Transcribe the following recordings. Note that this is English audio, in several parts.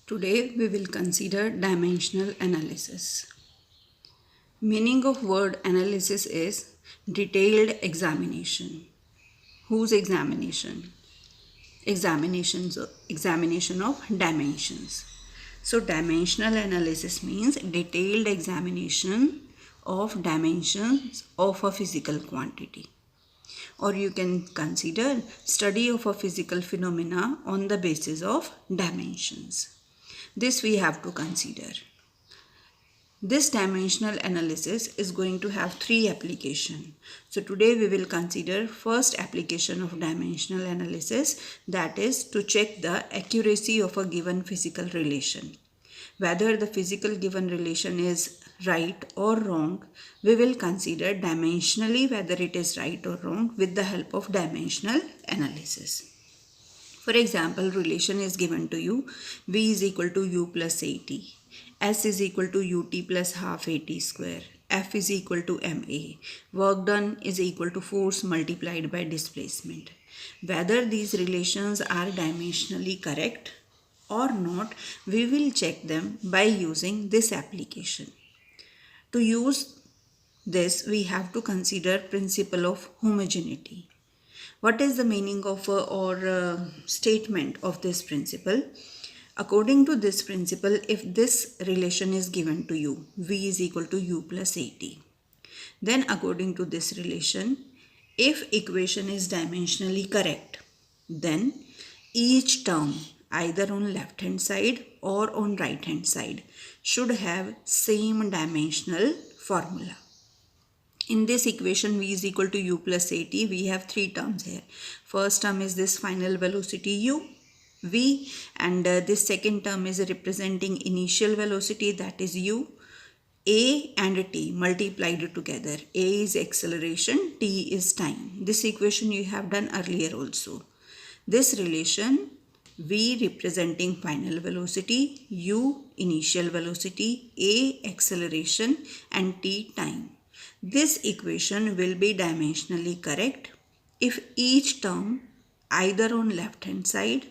Today we will consider dimensional analysis. Meaning of word analysis is detailed examination. Whose examination? Examination of dimensions. So dimensional analysis means detailed examination of dimensions of a physical quantity. Or you can consider study of a physical phenomena on the basis of dimensions. This we have to consider. This dimensional analysis is going to have three applications. So today we will consider first application of dimensional analysis, that is to check the accuracy of a given physical relation. Whether the physical given relation is right or wrong, we will consider dimensionally whether it is right or wrong with the help of dimensional analysis. For example, relation is given to you, V is equal to U plus AT, S is equal to UT plus half AT square, F is equal to MA, work done is equal to force multiplied by displacement. Whether these relations are dimensionally correct or not, we will check them by using this application. To use this, we have to consider principle of homogeneity. What is the meaning of statement of this principle? According to this principle, if this relation is given to you, V is equal to U plus AT, then according to this relation, if equation is dimensionally correct, then each term either on left hand side or on right hand side should have same dimensional formula. In this equation V is equal to U plus AT, we have three terms here. First term is this final velocity U, V, and this second term is representing initial velocity, that is U. A and T multiplied together. A is acceleration, T is time. This equation you have done earlier also. This relation V representing final velocity, U initial velocity, A acceleration and T time. This equation will be dimensionally correct if each term either on left hand side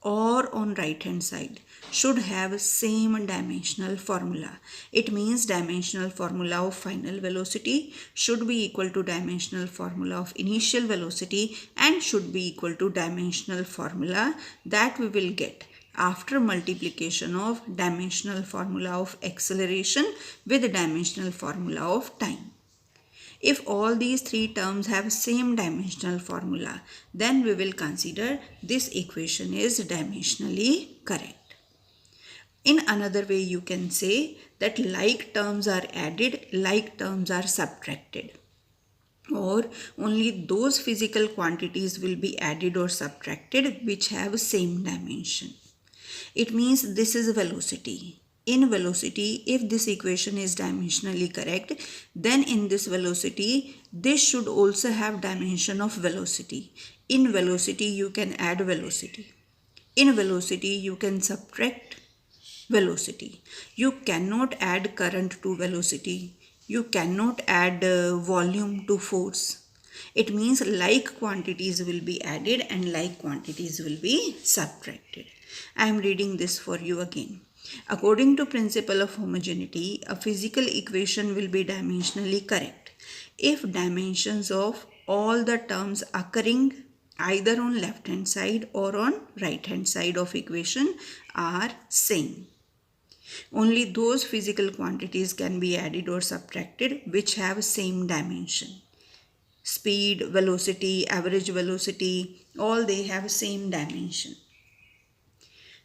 or on right hand side should have same dimensional formula. It means dimensional formula of final velocity should be equal to dimensional formula of initial velocity and should be equal to dimensional formula that we will get after multiplication of dimensional formula of acceleration with the dimensional formula of time. If all these three terms have same dimensional formula, then we will consider this equation is dimensionally correct. In another way, you can say that like terms are added, like terms are subtracted. Or only those physical quantities will be added or subtracted which have same dimension. It means this is velocity. In velocity, if this equation is dimensionally correct, then in this velocity, this should also have dimension of velocity. In velocity, you can add velocity. In velocity, you can subtract velocity. You cannot add current to velocity. You cannot add volume to force. It means like quantities will be added and like quantities will be subtracted. I am reading this for you again. According to principle of homogeneity, a physical equation will be dimensionally correct if dimensions of all the terms occurring either on left hand side or on right hand side of equation are same. Only those physical quantities can be added or subtracted which have same dimension. Speed, velocity, average velocity, all they have same dimension.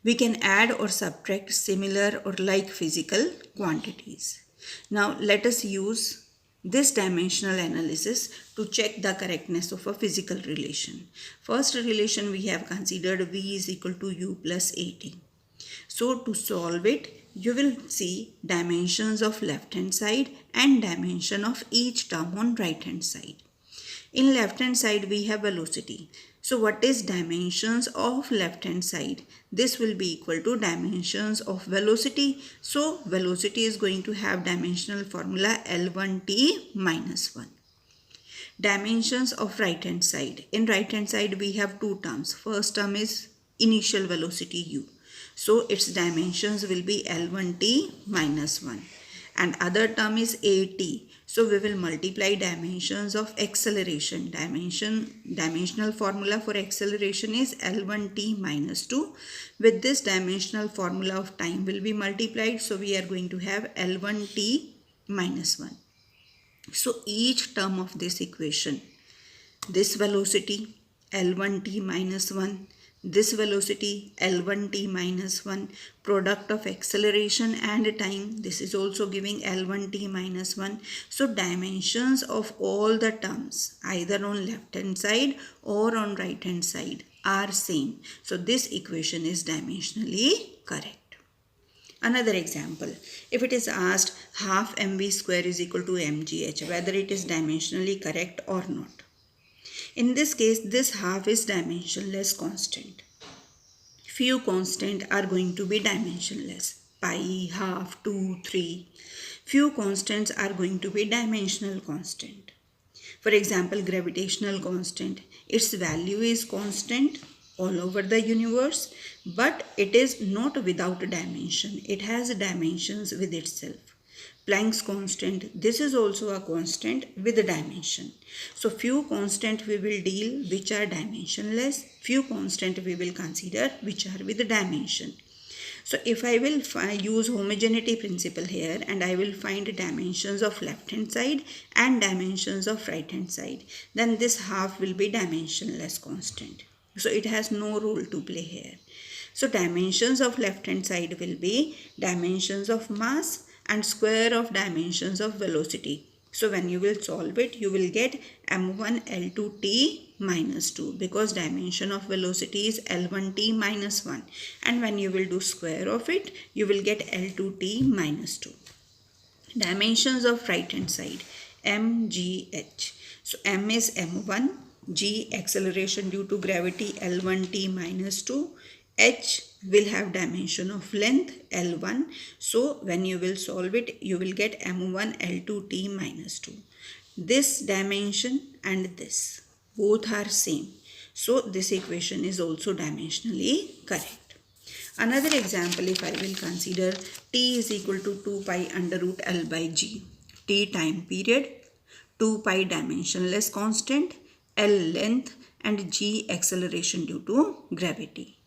We can add or subtract similar or like physical quantities. Now let us use this dimensional analysis to check the correctness of a physical relation. First relation we have considered V is equal to U plus AT. So to solve it, you will see dimensions of left hand side and dimension of each term on right hand side. In left hand side we have velocity. So what is dimensions of left hand side? This will be equal to dimensions of velocity. So velocity is going to have dimensional formula L1T minus 1. Dimensions of right hand side. In right hand side we have two terms. First term is initial velocity U. So its dimensions will be L1t minus 1. And other term is AT. So we will multiply dimensions of acceleration. Dimensional formula for acceleration is L1t minus 2. With this, dimensional formula of time will be multiplied. So we are going to have L1t minus 1. So each term of this equation, this velocity L1t minus 1, this velocity L1t minus 1, product of acceleration and time, this is also giving L1t minus 1. So dimensions of all the terms either on left hand side or on right hand side are same. So this equation is dimensionally correct. Another example, if it is asked half mv square is equal to mgh, whether it is dimensionally correct or not. In this case, this half is dimensionless constant. Few constants are going to be dimensionless. Pi, half, 2, 3. Few constants are going to be dimensional constant. For example, gravitational constant. Its value is constant all over the universe, but it is not without a dimension. It has dimensions with itself. Planck's constant, this is also a constant with a dimension. So few constant we will deal which are dimensionless, few constant we will consider which are with a dimension. So if I will use homogeneity principle here and I will find dimensions of left hand side and dimensions of right hand side, then this half will be dimensionless constant. So it has no role to play here. So dimensions of left hand side will be dimensions of mass and square of dimensions of velocity. So when you will solve it, you will get m1 L2t minus 2 because dimension of velocity is L1t minus 1. And when you will do square of it, you will get L2t minus 2. Dimensions of right hand side, mgh. So m is m1, g acceleration due to gravity L1t minus 2, h will have dimension of length L1. So when you will solve it, you will get m1 L2t minus 2. This dimension and this both are same. So this equation is also dimensionally correct. Another example, if I will consider t is equal to 2 pi under root L by g. T time period, 2 pi dimensionless constant, L length and g acceleration due to gravity.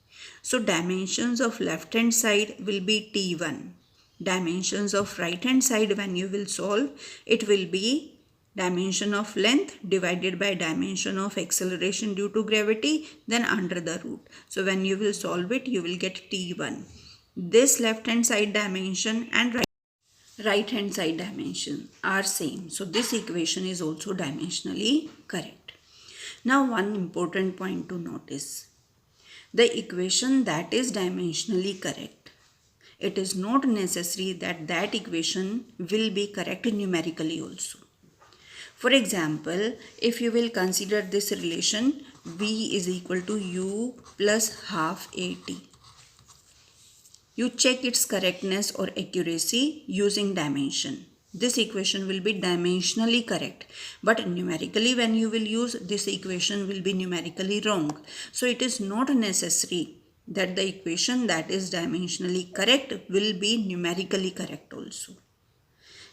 So dimensions of left hand side will be T1. Dimensions of right hand side when you will solve, it will be dimension of length divided by dimension of acceleration due to gravity, then under the root. So when you will solve it, you will get T1. This left hand side dimension and right hand side dimension are same. So this equation is also dimensionally correct. Now one important point to notice. The equation that is dimensionally correct, it is not necessary that that equation will be correct numerically also. For example, if you will consider this relation V is equal to U plus half AT. You check its correctness or accuracy using dimension. This equation will be dimensionally correct, but numerically when you will use this equation will be numerically wrong. So it is not necessary that the equation that is dimensionally correct will be numerically correct also.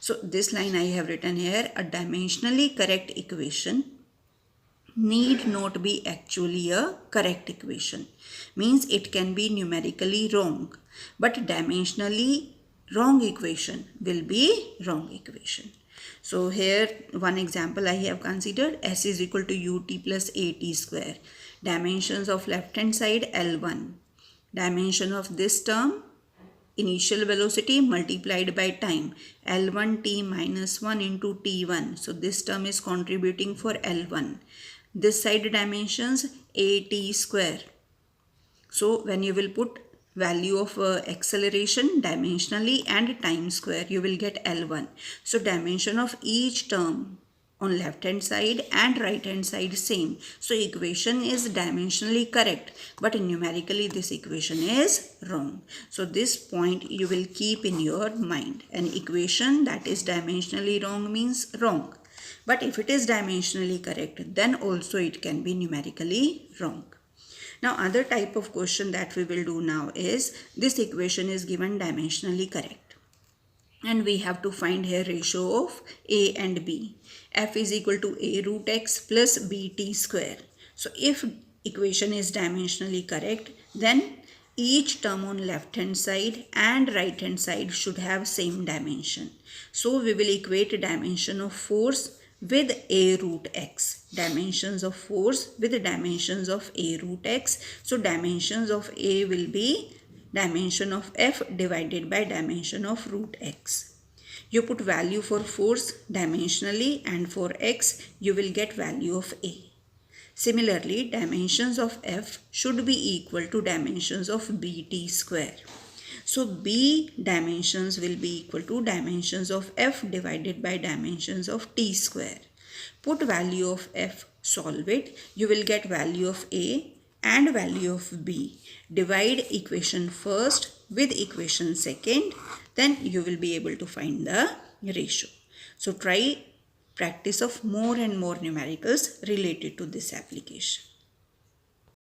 So this line I have written here, a dimensionally correct equation need not be actually a correct equation. Means it can be numerically wrong, but dimensionally wrong equation will be wrong equation. So here one example I have considered, S is equal to ut plus at square. Dimensions of left hand side L1. Dimension of this term initial velocity multiplied by time L1t minus 1 into t1. So this term is contributing for L1. This side dimensions at square. So when you will put value of acceleration dimensionally and time square, you will get L1. So dimension of each term on left hand side and right hand side same. So equation is dimensionally correct, but numerically this equation is wrong. So this point you will keep in your mind. An equation that is dimensionally wrong means wrong. But if it is dimensionally correct, then also it can be numerically wrong. Now other type of question that we will do now is, this equation is given dimensionally correct, and we have to find here ratio of a and b. F is equal to a root x plus bt square. So if equation is dimensionally correct, then each term on left hand side and right hand side should have same dimension. So we will equate dimension of force with a root x. Dimensions of force with dimensions of a root x. So dimensions of a will be dimension of F divided by dimension of root x. You put value for force dimensionally, and for x you will get value of a. Similarly, dimensions of F should be equal to dimensions of bt square. So b dimensions will be equal to dimensions of F divided by dimensions of t square. Put value of F, solve it, you will get value of a and value of b. Divide equation first with equation second, then you will be able to find the ratio. So try practice of more and more numericals related to this application.